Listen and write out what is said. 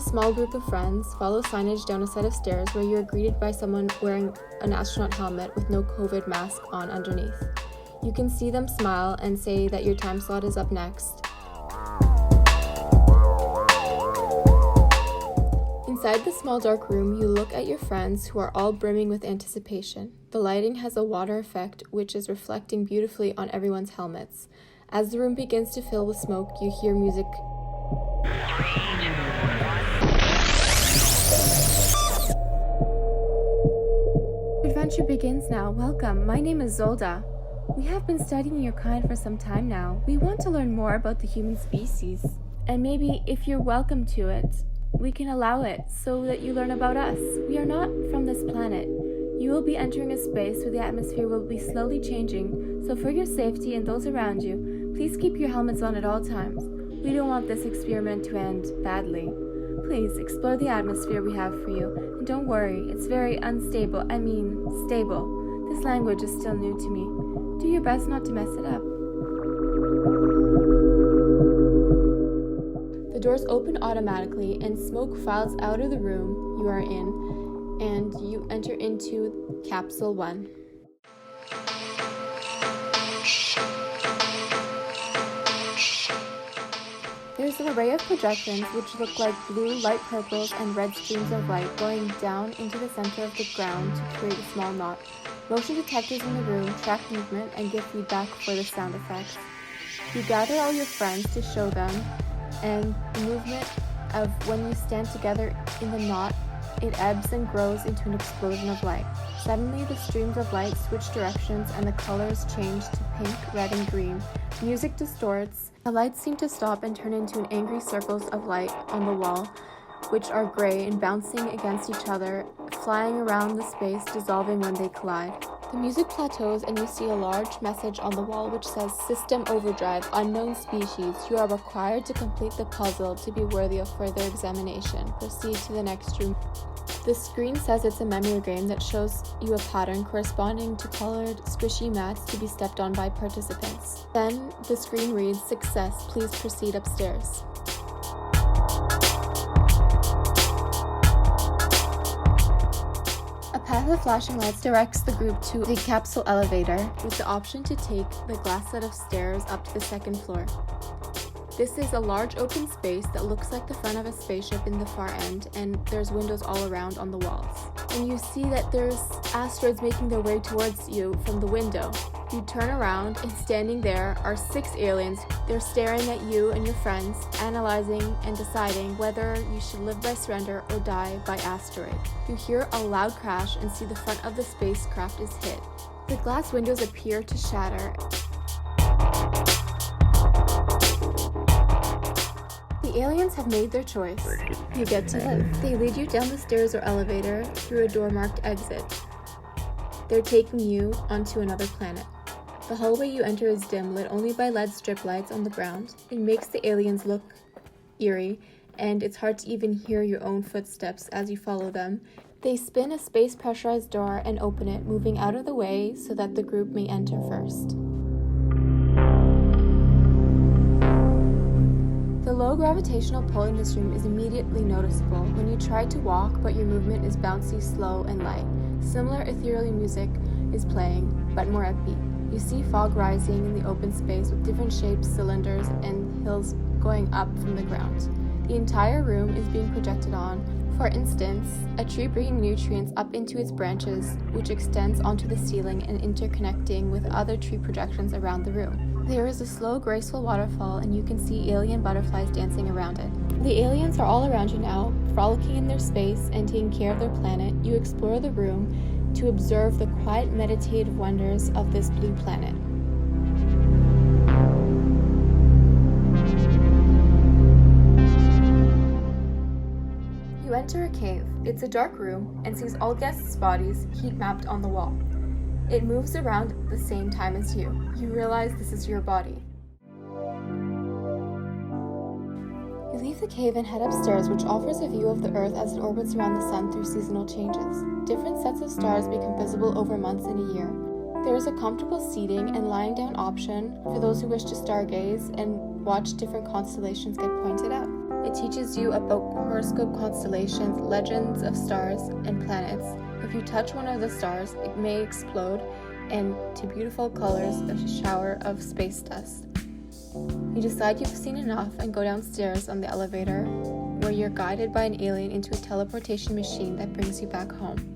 small group of friends, follow signage down a set of stairs where you are greeted by someone wearing an astronaut helmet with no COVID mask on underneath. You can see them smile and say that your time slot is up next. Inside the small dark room, you look at your friends who are all brimming with anticipation. The lighting has a water effect which is reflecting beautifully on everyone's helmets. As the room begins to fill with smoke, you hear music. Adventure begins now. Welcome. My name is Zolda. We have been studying your kind for some time now. We want to learn more about the human species. And maybe, if you're welcome to it, we can allow it so that you learn about us. We are not from this planet. You will be entering a space where the atmosphere will be slowly changing, so for your safety and those around you, please keep your helmets on at all times. We don't want this experiment to end badly. Please explore the atmosphere we have for you, and don't worry, it's very unstable, stable. This language is still new to me. Do your best not to mess it up. The doors open automatically and smoke files out of the room you are in, and you enter into Capsule 1. There's an array of projections which look like blue, light purples, and red streams of light going down into the center of the ground to create a small knot. Motion detectors in the room track movement and give feedback for the sound effects. You gather all your friends to show them, and the movement of when you stand together in the knot, it ebbs and grows into an explosion of light. Suddenly, the streams of light switch directions and the colors change to pink, red, and green. Music distorts. The lights seem to stop and turn into angry circles of light on the wall, which are gray and bouncing against each other, flying around the space, dissolving when they collide. The music plateaus and you see a large message on the wall which says, "System Overdrive, Unknown Species. You are required to complete the puzzle to be worthy of further examination. Proceed to the next room." The screen says it's a memory game that shows you a pattern corresponding to colored, squishy mats to be stepped on by participants. Then the screen reads, "Success, please proceed upstairs." A path of flashing lights directs the group to the capsule elevator with the option to take the glass set of stairs up to the second floor. This is a large open space that looks like the front of a spaceship in the far end, and there's windows all around on the walls. And you see that there's asteroids making their way towards you from the window. You turn around, and standing there are 6 aliens. They're staring at you and your friends, analyzing and deciding whether you should live by surrender or die by asteroid. You hear a loud crash and see the front of the spacecraft is hit. The glass windows appear to shatter. The aliens have made their choice. You get to live. They lead you down the stairs or elevator through a door marked exit. They're taking you onto another planet. The hallway you enter is dim, lit only by LED strip lights on the ground. It makes the aliens look eerie, and it's hard to even hear your own footsteps as you follow them. They spin a space pressurized door and open it, moving out of the way so that the group may enter first. The low gravitational pull in this room is immediately noticeable when you try to walk, but your movement is bouncy, slow, and light. Similar ethereal music is playing, but more upbeat. You see fog rising in the open space with different shapes, cylinders, and hills going up from the ground. The entire room is being projected on. For instance, a tree bringing nutrients up into its branches, which extends onto the ceiling and interconnecting with other tree projections around the room. There is a slow, graceful waterfall, and you can see alien butterflies dancing around it. The aliens are all around you now, frolicking in their space and taking care of their planet. You explore the room to observe the quiet, meditative wonders of this blue planet. You enter a cave. It's a dark room and sees all guests' bodies heat mapped on the wall. It moves around at the same time as you. You realize this is your body. You leave the cave and head upstairs, which offers a view of the Earth as it orbits around the sun through seasonal changes. Different sets of stars become visible over months and a year. There is a comfortable seating and lying down option for those who wish to stargaze and watch different constellations get pointed out. It teaches you about horoscope constellations, legends of stars, and planets. If you touch one of the stars, it may explode into beautiful colors, a shower of space dust. You decide you've seen enough and go downstairs on the elevator, where you're guided by an alien into a teleportation machine that brings you back home.